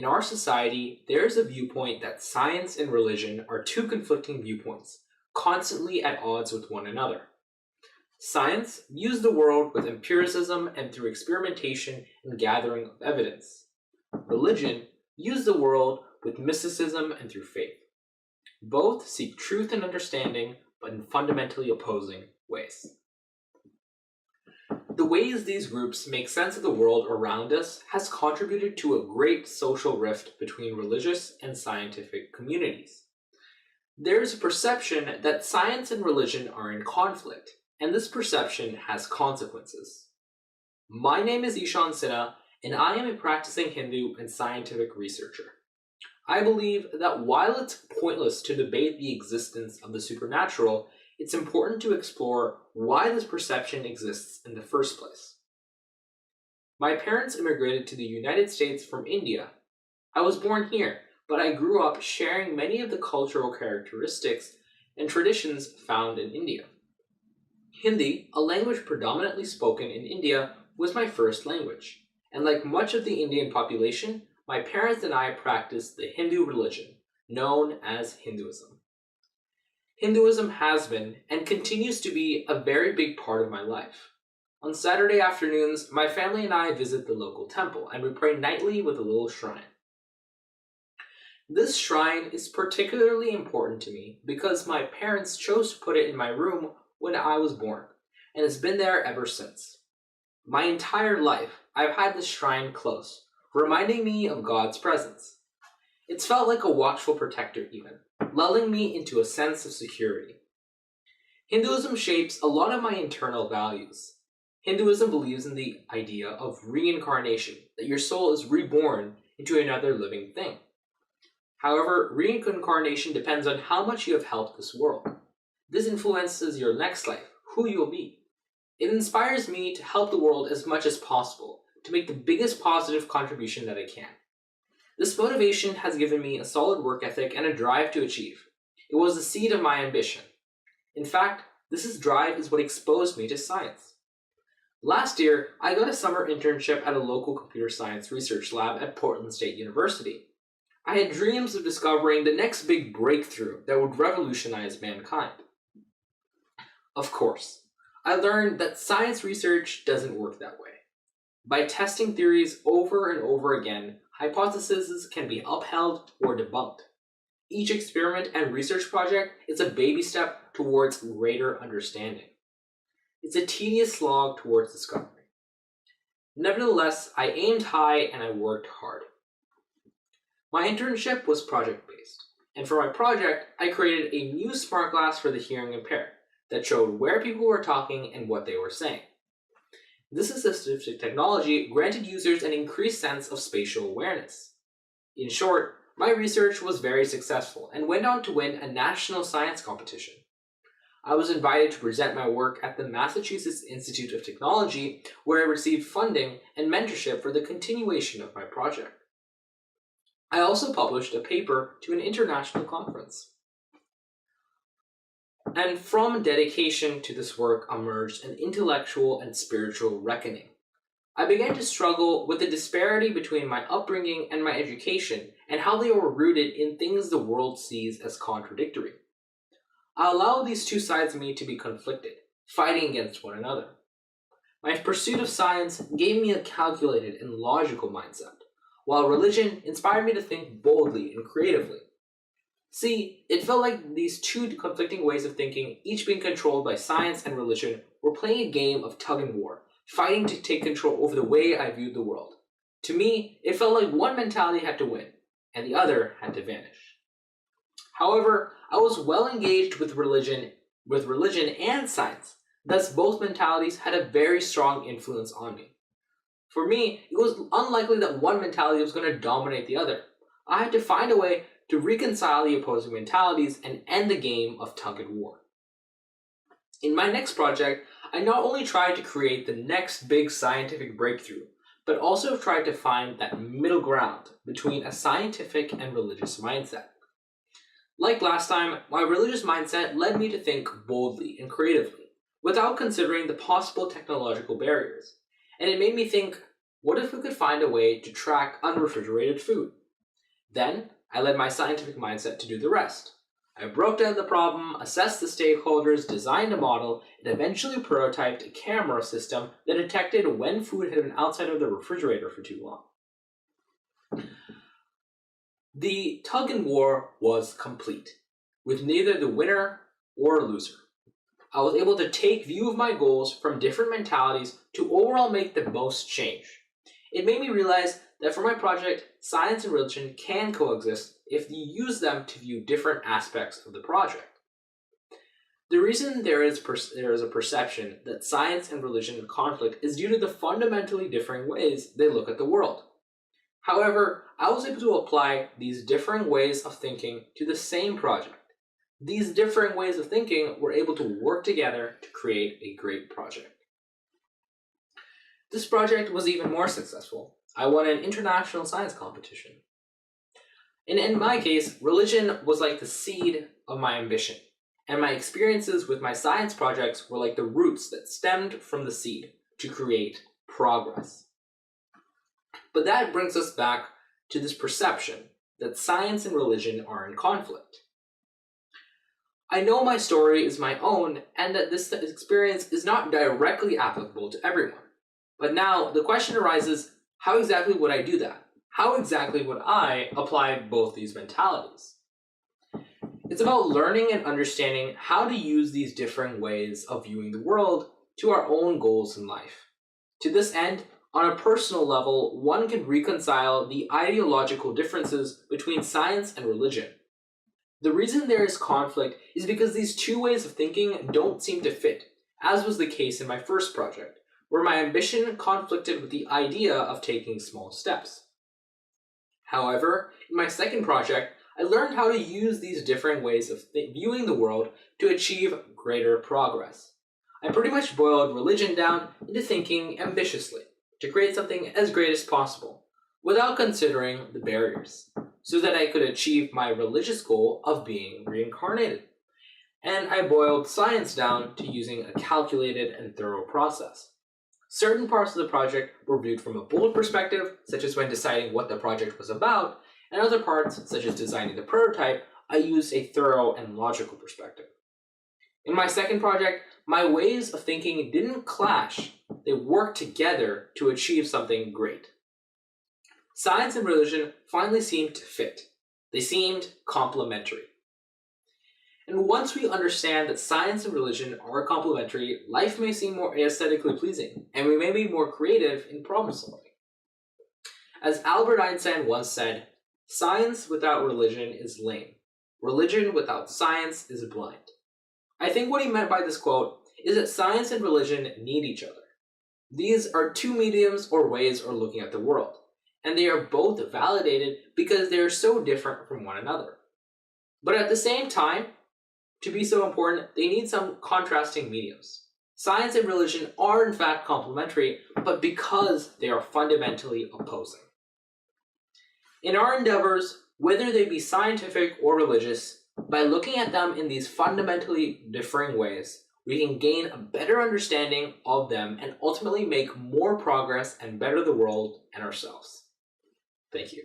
In our society, there is a viewpoint that science and religion are two conflicting viewpoints, constantly at odds with one another. Science views the world with empiricism and through experimentation and gathering of evidence. Religion views the world with mysticism and through faith. Both seek truth and understanding, but in fundamentally opposing ways. The ways these groups make sense of the world around us has contributed to a great social rift between religious and scientific communities. There is a perception that science and religion are in conflict, and this perception has consequences. My name is Ishaan Sinha, and I am a practicing Hindu and scientific researcher. I believe that while it's pointless to debate the existence of the supernatural, it's important to explore why this perception exists in the first place. My parents immigrated to the United States from India. I was born here, but I grew up sharing many of the cultural characteristics and traditions found in India. Hindi, a language predominantly spoken in India, was my first language, and like much of the Indian population, my parents and I practiced the Hindu religion, known as Hinduism. Hinduism has been, and continues to be, a very big part of my life. On Saturday afternoons, my family and I visit the local temple, and we pray nightly with a little shrine. This shrine is particularly important to me because my parents chose to put it in my room when I was born, and it's been there ever since. My entire life, I've had this shrine close, reminding me of God's presence. It's felt like a watchful protector even, lulling me into a sense of security. Hinduism shapes a lot of my internal values. Hinduism believes in the idea of reincarnation, that your soul is reborn into another living thing. However, reincarnation depends on how much you have helped this world. This influences your next life, who you'll be. It inspires me to help the world as much as possible, to make the biggest positive contribution that I can. This motivation has given me a solid work ethic and a drive to achieve. It was the seed of my ambition. In fact, this drive is what exposed me to science. Last year, I got a summer internship at a local computer science research lab at Portland State University. I had dreams of discovering the next big breakthrough that would revolutionize mankind. Of course, I learned that science research doesn't work that way. By testing theories over and over again, hypotheses can be upheld or debunked. Each experiment and research project is a baby step towards greater understanding. It's a tedious slog towards discovery. Nevertheless, I aimed high and I worked hard. My internship was project-based, and for my project, I created a new smart glass for the hearing impaired that showed where people were talking and what they were saying. This assistive technology granted users an increased sense of spatial awareness. In short, my research was very successful and went on to win a national science competition. I was invited to present my work at the Massachusetts Institute of Technology, where I received funding and mentorship for the continuation of my project. I also published a paper to an international conference. And from dedication to this work emerged an intellectual and spiritual reckoning. I began to struggle with the disparity between my upbringing and my education and how they were rooted in things the world sees as contradictory. I allowed these two sides of me to be conflicted, fighting against one another. My pursuit of science gave me a calculated and logical mindset, while religion inspired me to think boldly and creatively. See, it felt like these two conflicting ways of thinking, each being controlled by science and religion, were playing a game of tug and war, fighting to take control over the way I viewed the world. To me, it felt like one mentality had to win, and the other had to vanish. However, I was well engaged with religion and science, thus both mentalities had a very strong influence on me. For me, it was unlikely that one mentality was going to dominate the other. I had to find a way to reconcile the opposing mentalities and end the game of tug and war. In my next project, I not only tried to create the next big scientific breakthrough, but also tried to find that middle ground between a scientific and religious mindset. Like last time, my religious mindset led me to think boldly and creatively, without considering the possible technological barriers. And it made me think, what if we could find a way to track unrefrigerated food? Then, I led my scientific mindset to do the rest. I broke down the problem, assessed the stakeholders, designed a model, and eventually prototyped a camera system that detected when food had been outside of the refrigerator for too long. The tug and war was complete, with neither the winner or loser. I was able to take view of my goals from different mentalities to overall make the most change. It made me realize that for my project, science and religion can coexist if you use them to view different aspects of the project. The reason there is a perception that science and religion conflict is due to the fundamentally differing ways they look at the world. However, I was able to apply these differing ways of thinking to the same project. These differing ways of thinking were able to work together to create a great project. This project was even more successful. I won an international science competition. And in my case, religion was like the seed of my ambition, and my experiences with my science projects were like the roots that stemmed from the seed to create progress. But that brings us back to this perception that science and religion are in conflict. I know my story is my own and that this experience is not directly applicable to everyone. But now the question arises, how exactly would I do that? How exactly would I apply both these mentalities? It's about learning and understanding how to use these differing ways of viewing the world to our own goals in life. To this end, on a personal level, one can reconcile the ideological differences between science and religion. The reason there is conflict is because these two ways of thinking don't seem to fit, as was the case in my first project, where my ambition conflicted with the idea of taking small steps. However, in my second project, I learned how to use these different ways of viewing the world to achieve greater progress. I pretty much boiled religion down into thinking ambitiously, to create something as great as possible, without considering the barriers, so that I could achieve my religious goal of being reincarnated. And I boiled science down to using a calculated and thorough process. Certain parts of the project were viewed from a bold perspective, such as when deciding what the project was about, and other parts, such as designing the prototype, I used a thorough and logical perspective. In my second project, my ways of thinking didn't clash, they worked together to achieve something great. Science and religion finally seemed to fit. They seemed complementary. And once we understand that science and religion are complementary, life may seem more aesthetically pleasing, and we may be more creative in problem solving. As Albert Einstein once said, "Science without religion is lame. Religion without science is blind." I think what he meant by this quote is that science and religion need each other. These are two mediums or ways of looking at the world, and they are both validated because they are so different from one another. But at the same time, to be so important, they need some contrasting mediums. Science and religion are in fact complementary, but because they are fundamentally opposing. In our endeavors, whether they be scientific or religious, by looking at them in these fundamentally differing ways, we can gain a better understanding of them and ultimately make more progress and better the world and ourselves. Thank you.